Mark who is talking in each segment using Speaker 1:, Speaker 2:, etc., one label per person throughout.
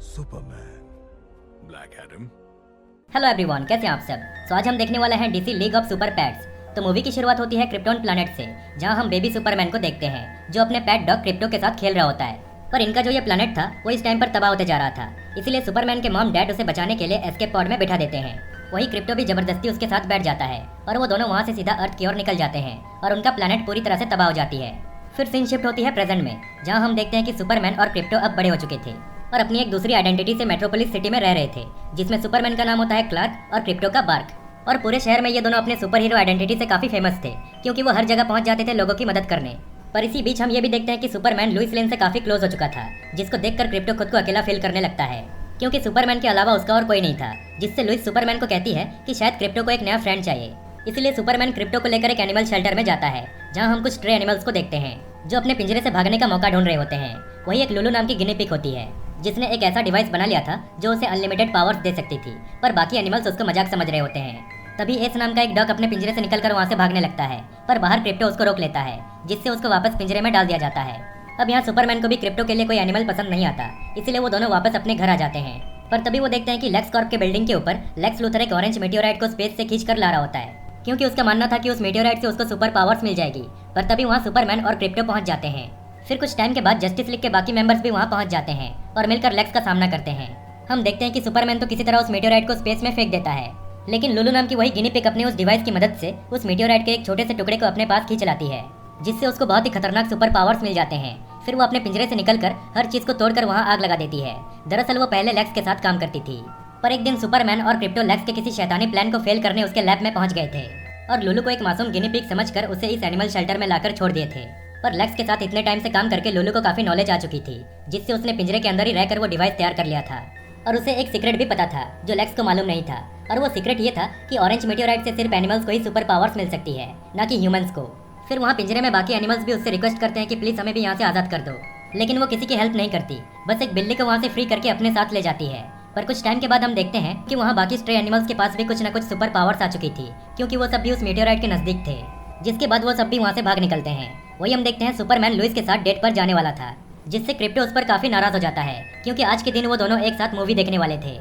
Speaker 1: Superman, black Adam.
Speaker 2: Hello everyone, कैसे हैं आप सब। तो आज हम देखने वाले हैं DC league of super pets. तो मूवी की शुरुआत होती है क्रिप्टोन प्लैनेट से, जहां हम बेबी सुपरमैन को देखते हैं जो अपने पेट डॉग क्रिप्टो के साथ खेल रहा होता है। पर इनका जो ये प्लैनेट था वो इस टाइम पर तबाह होते जा रहा था, इसलिए सुपरमैन के मॉम डैड उसे बचाने के लिए एस्केप पॉड में बिठा देते हैं। वही क्रिप्टो भी जबरदस्ती उसके साथ बैठ जाता है और वो दोनों वहाँ से सीधा अर्थ की ओर निकल जाते हैं और उनका प्लैनेट पूरी तरह से तबाह हो जाती है। फिर सीन शिफ्ट होती है प्रेजेंट में, जहाँ हम देखते हैं कि सुपरमैन और क्रिप्टो अब बड़े हो चुके थे और अपनी एक दूसरी आइडेंटिटी से मेट्रोपोलिस सिटी में रह रहे थे, जिसमें सुपरमैन का नाम होता है क्लार्क और क्रिप्टो का बार्क। और पूरे शहर में ये दोनों अपने सुपर हीरो आइडेंटिटी से काफी फेमस थे, क्योंकि वो हर जगह पहुंच जाते थे लोगों की मदद करने। पर इसी बीच हम ये भी देखते हैं कि सुपरमैन लुइस लेन से काफी क्लोज हो चुका था, जिसको देखकर क्रिप्टो खुद को अकेला फील करने लगता है, क्योंकि सुपरमैन के अलावा उसका और कोई नहीं था। जिससे लुइस सुपरमैन को कहती है कि शायद क्रिप्टो को एक नया फ्रेंड चाहिए। इसलिए सुपरमैन क्रिप्टो को लेकर एक एनिमल शेल्टर में जाता है, जहाँ हम कुछ स्ट्रे एनिमल्स को देखते हैं जो अपने पिंजरे से भागने का मौका ढूंढ रहे होते हैं। वही एक लुलू नाम की गिनी पिग होती है, जिसने एक ऐसा डिवाइस बना लिया था जो उसे अनलिमिटेड पावर्स दे सकती थी, पर बाकी एनिमल्स उसको मजाक समझ रहे होते हैं। तभी एस नाम का एक डॉग अपने पिंजरे से निकलकर वहाँ से भागने लगता है, पर बाहर क्रिप्टो उसको रोक लेता है, जिससे उसको वापस पिंजरे में डाल दिया जाता है। अब यहाँ सुपरमैन को भी क्रिप्टो के लिए कोई एनिमल पसंद नहीं आता, इसलिए वो दोनों वापस अपने घर आ जाते हैं। पर तभी वो देखते हैं कि लेक्स कॉर्प के बिल्डिंग के ऊपर लेक्स लूथर एक ऑरेंज मेटियोराइट को स्पेस से खींच कर ला रहा होता है, क्योंकि उसका मानना था कि उस मेटियोराइट से उसको सुपर पावर्स मिल जाएगी। पर तभी वहाँ सुपरमैन और क्रिप्टो पहुंच जाते हैं। फिर कुछ टाइम के बाद जस्टिस लीग के बाकी मेंबर्स भी वहाँ पहुंच जाते हैं और मिलकर लेक्स का सामना करते हैं। हम देखते हैं कि सुपरमैन तो किसी तरह उस मेटियोराइट को स्पेस में फेंक देता है, लेकिन लुलू नाम की वही गिनी पिग अपने उस डिवाइस की मदद से उस मेटियोराइट के एक छोटे से टुकड़े को अपने पास खींच लाती है, जिससे उसको बहुत ही खतरनाक सुपर पावर्स मिल जाते हैं। फिर वो अपने पिंजरे से निकलकर हर चीज को तोड़कर वहाँ आग लगा देती है। दरअसल वो पहले लेक्स के साथ काम करती थी, पर एक दिन सुपरमैन और क्रिप्टो लेक्स के किसी शैतानी प्लान को फेल करने उसके लैब में पहुंच गए थे और लुलू को एक मासूम गिनी पिग समझकर उसे इस एनिमल शेल्टर में लाकर छोड़ दिए थे। पर लेक्स के साथ इतने टाइम से काम करके लुलू को काफी नॉलेज आ चुकी थी, जिससे उसने पिंजरे के अंदर ही रहकर वो डिवाइस तैयार कर लिया था। और उसे एक सीक्रेट भी पता था जो लेक्स को मालूम नहीं था, और वो सीक्रेट ये था कि ऑरेंज मेटियोराइट से सिर्फ एनिमल्स को ही सुपर पावर्स मिल सकती है, ना कि ह्यूमंस को। फिर वहाँ पिंजरे में बाकी एनिमल्स भी उससे रिक्वेस्ट करते हैं कि प्लीज हमें भी यहाँ से आजाद कर दो, लेकिन वो किसी की हेल्प नहीं करती, बस एक बिल्ली को वहाँ से फ्री करके अपने साथ ले जाती है। पर कुछ टाइम के बाद हम देखते हैं कि वहाँ बाकी स्ट्रे एनिमल्स के पास भी कुछ न कुछ सुपर पावर्स आ चुकी थी, क्योंकि वो सब भी उस मेटियोराइट के नजदीक थे। जिसके बाद वो सब भी वहाँ से भाग निकलते हैं। वही हम देखते हैं सुपरमैन लुइस के साथ डेट पर जाने वाला था, जिससे क्रिप्टो उस पर काफी नाराज हो जाता है, क्योंकि आज के दिन वो दोनों एक साथ मूवी देखने वाले थे।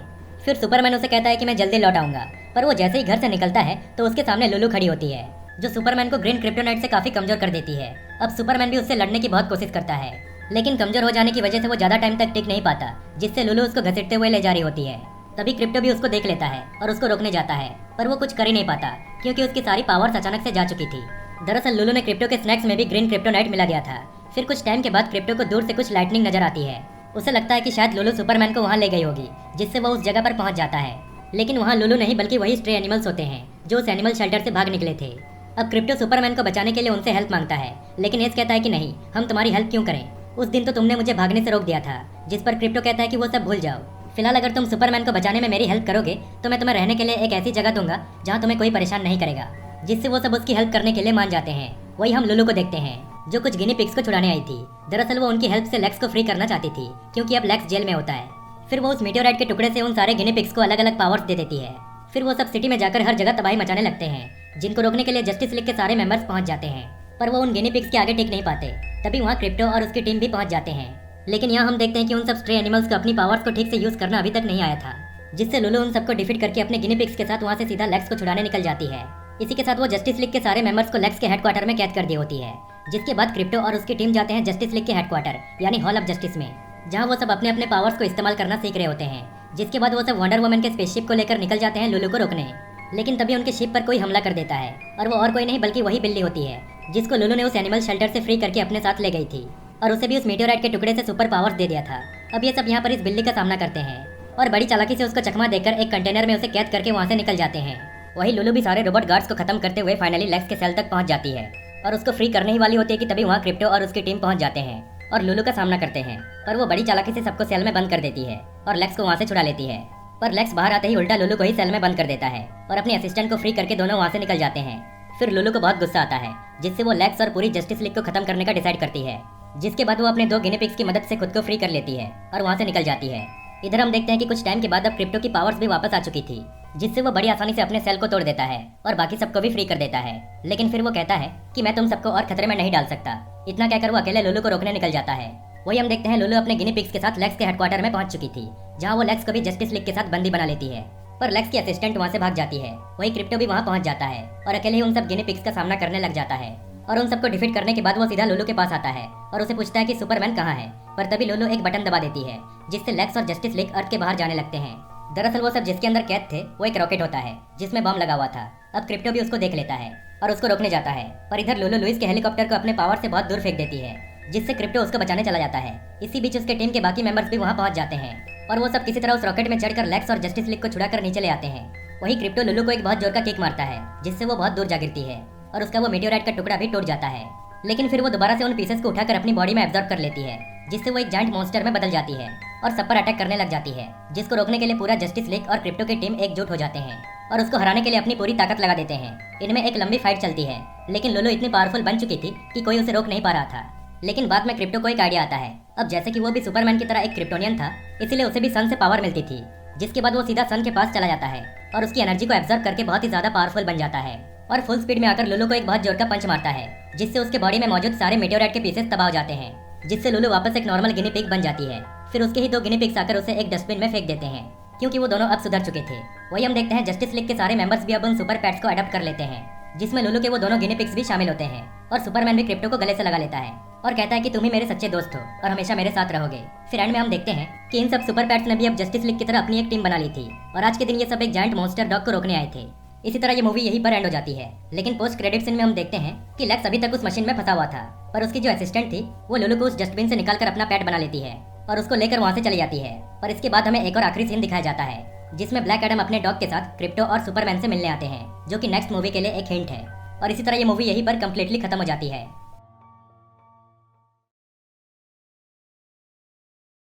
Speaker 2: फिर सुपरमैन उसे कहता है कि मैं जल्दी लौट आऊंगा, पर वो जैसे ही घर से निकलता है तो उसके सामने लुलू खड़ी होती है, जो सुपरमैन को ग्रीन क्रिप्टोनाइट से काफी कमजोर कर देती है। अब सुपरमैन भी उससे लड़ने की बहुत कोशिश करता है, लेकिन कमजोर हो जाने की वजह से वो ज्यादा टाइम तक टिक नहीं पाता, जिससे लुलू उसको घसीटते हुए ले जा रही होती है। तभी क्रिप्टो भी उसको देख लेता है और उसको रोकने जाता है, पर वो कुछ कर ही नहीं पाता, क्योंकि उसकी सारी पावर्स अचानक से जा चुकी थी। दरअसल लुलू ने क्रिप्टो के स्नैक्स में भी ग्रीन क्रिप्टोनाइट मिला दिया था। फिर कुछ टाइम के बाद क्रिप्टो को दूर से कुछ लाइटनिंग नजर आती है। उसे लगता है कि शायद लुलू सुपरमैन को वहाँ ले गई होगी, जिससे वो उस जगह पर पहुंच जाता है। लेकिन वहाँ लुलू नहीं बल्कि वही स्ट्रे एनिमल्स होते हैं जो उस एनिमल शेल्टर से भाग निकले थे। अब क्रिप्टो सुपरमैन को बचाने के लिए उनसे हेल्प मांगता है, लेकिन एस कहता है कि नहीं, हम तुम्हारी हेल्प क्यों करें, उस दिन तो तुमने मुझे भागने से रोक दिया था। जिस पर क्रिप्टो कहता है कि वो सब भूल जाओ, फिलहाल अगर तुम सुपरमैन को बचाने में मेरी हेल्प करोगे तो मैं तुम्हें रहने के लिए एक ऐसी जगह दूंगा जहाँ तुम्हें कोई परेशान नहीं करेगा। जिससे वो सब उसकी हेल्प करने के लिए मान जाते हैं। वही हम लुलू को देखते हैं, जो कुछ गिनी पिग्स को छुड़ाने आई थी। दरअसल वो उनकी हेल्प से लेक्स को फ्री करना चाहती थी, क्योंकि अब लेक्स जेल में होता है। फिर वो उस मेटियोराइट के टुकड़े से उन सारे गिनी पिग्स को अलग अलग पावर्स दे देती है। फिर वो सब सिटी में जाकर हर जगह तबाही मचाने लगते हैं, जिनको रोकने के लिए जस्टिस लीग के सारे मेंबर्स पहुंच जाते हैं, पर वो उन गिनी पिग्स के आगे टिक नहीं पाते। तभी वहाँ क्रिप्टो और उसकी टीम भी पहुंच जाते हैं, लेकिन यहाँ हम देखते हैं कि उन सब स्ट्रे एनिमल्स को अपनी पावर्स को ठीक से यूज करना अभी तक नहीं आया था, जिससे लुलू उन सबको डिफीट करके अपने गिनी पिग्स के साथ वहाँ से सीधा लेक्स को छुड़ाने निकल जाती है। इसी के साथ वो जस्टिस लीग के सारे मेंबर्स को लेक्स के हेडक्वार्टर में कैद कर दी होती है। जिसके बाद क्रिप्टो और उसकी टीम जाते हैं जस्टिस लीग के हेडक्वार्टर यानी हॉल ऑफ जस्टिस में, जहाँ वो सब अपने अपने पावर्स को इस्तेमाल करना सीख रहे होते हैं। जिसके बाद वो सब वंडर वुमन के स्पेसशिप को लेकर निकल जाते हैं लुलू को रोकने, लेकिन तभी उनके शिप पर कोई हमला कर देता है, और वो और कोई नहीं बल्कि वही बिल्ली होती है, जिसको लुलू ने उस एनिमल शेल्टर से फ्री करके अपने साथ ले गई थी, और उसे भी उस मेटियोराइट के टुकड़े से सुपर पावर्स दे दिया था। अब ये सब यहाँ पर इस बिल्ली का सामना करते हैं और बड़ी चालाकी से उसको चकमा देकर एक कंटेनर में उसे कैद करके वहाँ से निकल जाते हैं। वही लुलू भी सारे रोबोट गार्ड्स को खत्म करते हुए फाइनली लेक्स के सेल तक पहुँच जाती है और उसको फ्री करने ही वाली होती है कि तभी वहाँ क्रिप्टो और उसकी टीम पहुँच जाते हैं और लुलू का सामना करते हैं। पर वो बड़ी चालाकी से सबको सेल में बंद कर देती है और लेक्स को वहाँ से छुड़ा लेती है। पर लेक्स बाहर आते ही उल्टा लुलू को ही सेल में बंद कर देता है और अपने असिस्टेंट को फ्री करके दोनों वहाँ से निकल जाते हैं। फिर लुलू को बहुत गुस्सा आता है, जिससे वो लेक्स और पूरी जस्टिस लीग को खत्म करने का डिसाइड करती है। जिसके बाद वो अपने 2 गिनी पिग्स की मदद से खुद को फ्री कर लेती है और वहाँ से निकल जाती है। इधर हम देखते हैं कि कुछ टाइम के बाद अब क्रिप्टो की पावर्स भी वापस आ चुकी थी, जिससे वो बड़ी आसानी से अपने सेल को तोड़ देता है और बाकी सबको भी फ्री कर देता है। लेकिन फिर वो कहता है कि मैं तुम सबको और खतरे में नहीं डाल सकता। इतना कहकर वो अकेले लुलू को रोकने निकल जाता है। वही हम देखते हैं लुलु अपने गिनी पिग्स के साथ लेक्स के हेडक्वार्टर में पहुंच चुकी थी, जहां वो लेक्स को भी जस्टिस लीग के साथ बंदी बना लेती है। पर लेक्स की असिस्टेंट वहां से भाग जाती है। वही क्रिप्टो भी वहां पहुंच जाता है और अकेले ही उन सब गिनी पिग्स का सामना करने लग जाता है। और उन सबको डिफीट करने के बाद वो सीधा लुलु के पास आता है और उसे पूछता है कि सुपरमैन कहाँ है। पर तभी लुलु एक बटन दबा देती है, जिससे लेक्स और जस्टिस लीग अर्थ के बाहर जाने लगते हैं। दरअसल वो सब जिसके अंदर कैद थे वो एक रॉकेट होता है जिसमें बम लगा हुआ था। अब क्रिप्टो भी उसको देख लेता है और उसको रोकने जाता है, पर इधर लुलु लुइस के हेलीकॉप्टर को अपने पावर से बहुत दूर फेंक देती है, जिससे क्रिप्टो उसको बचाने चला जाता है। इसी बीच उसके टीम के बाकी मेंबर्स भी वहां पहुंच जाते हैं और वो सब किसी तरह उस रॉकेट में चढ़कर लेक्स और जस्टिस लीग को छुड़ाकर नीचे ले आते हैं। वही क्रिप्टो लुलु को एक बहुत जोर का किक मारता है, जिससे वो बहुत दूर जा गिरती है और उसका वो मीटियोराइट का टुकड़ा भी टूट जाता है। लेकिन फिर वो दोबारा से उन पीसेस को उठाकर अपनी बॉडी में एब्जॉर्ब कर लेती है, जिससे वो एक जायंट मॉन्स्टर में बदल जाती है और सब पर अटैक करने लग जाती है, जिसको रोकने के लिए पूरा जस्टिस लीग और क्रिप्टो की टीम एकजुट हो जाते हैं और उसको हराने के लिए अपनी पूरी ताकत लगा देते हैं। इनमें एक लंबी फाइट चलती है, लेकिन लुलु इतनी पावरफुल बन चुकी थी कि कोई उसे रोक नहीं पा रहा था। लेकिन बाद में क्रिप्टो को एक आइडिया आता है। अब जैसे कि वो भी सुपरमैन की तरह एक क्रिप्टोनियन था, इसीलिए उसे भी सन से पावर मिलती थी, जिसके बाद वो सीधा सन के पास चला जाता है और उसकी एनर्जी को एब्जॉर्ब करके बहुत ही ज्यादा पावरफुल बन जाता है और फुल स्पीड में आकर लुलु को एक बहुत जोर का पंच मारता है, जिससे उसके बॉडी में मौजूद सारे मेटेओराइट के पीसेस तबाह हो जाते हैं, जिससे लुलु वापस एक नॉर्मल गिनी पिग बन जाती है। फिर उसके ही 2 गिनी पिग्स आकर उसे एक डस्टबिन में फेंक देते हैं, क्योंकि वो दोनों अब सुधर चुके थे। वही हम देखते हैं जस्टिस लीग के सारे मेंबर्स भी अब उन सुपर पैट्स को अडॉप्ट कर लेते हैं, जिसमें लुलु के वो दोनों गिनी पिग्स भी शामिल होते हैं और सुपरमैन भी क्रिप्टो को गले से लगा लेता है और कहता है कि तुम ही मेरे सच्चे दोस्त हो और हमेशा मेरे साथ रहोगे। फिर एंड में हम देखते हैं कि इन सब सुपर पैट्स ने भी अब जस्टिस लीग की तरह अपनी एक टीम बना ली थी और आज के दिन ये सब एक जायंट मॉन्स्टर डॉग को रोकने आए थे। इसी तरह ये मूवी यहीं पर एंड हो जाती है। लेकिन पोस्ट क्रेडिट सीन में हम देखते हैं कि लेक्स अभी तक उस मशीन में फंसा हुआ था, पर उसकी जो असिस्टेंट थी वो लुलु को उस डस्टबिन से निकालकर अपना पेट बना लेती है और उसको लेकर वहां से चली जाती है। और इसके बाद हमें एक और आखिरी सीन दिखाया जाता है, जिसमें ब्लैक एडम अपने डॉग के साथ क्रिप्टो और सुपरमैन से मिलने आते हैं, जो कि नेक्स्ट मूवी के लिए एक हिंट है। और इसी तरह ये मूवी यहीं पर कम्प्लीटली खत्म हो जाती है।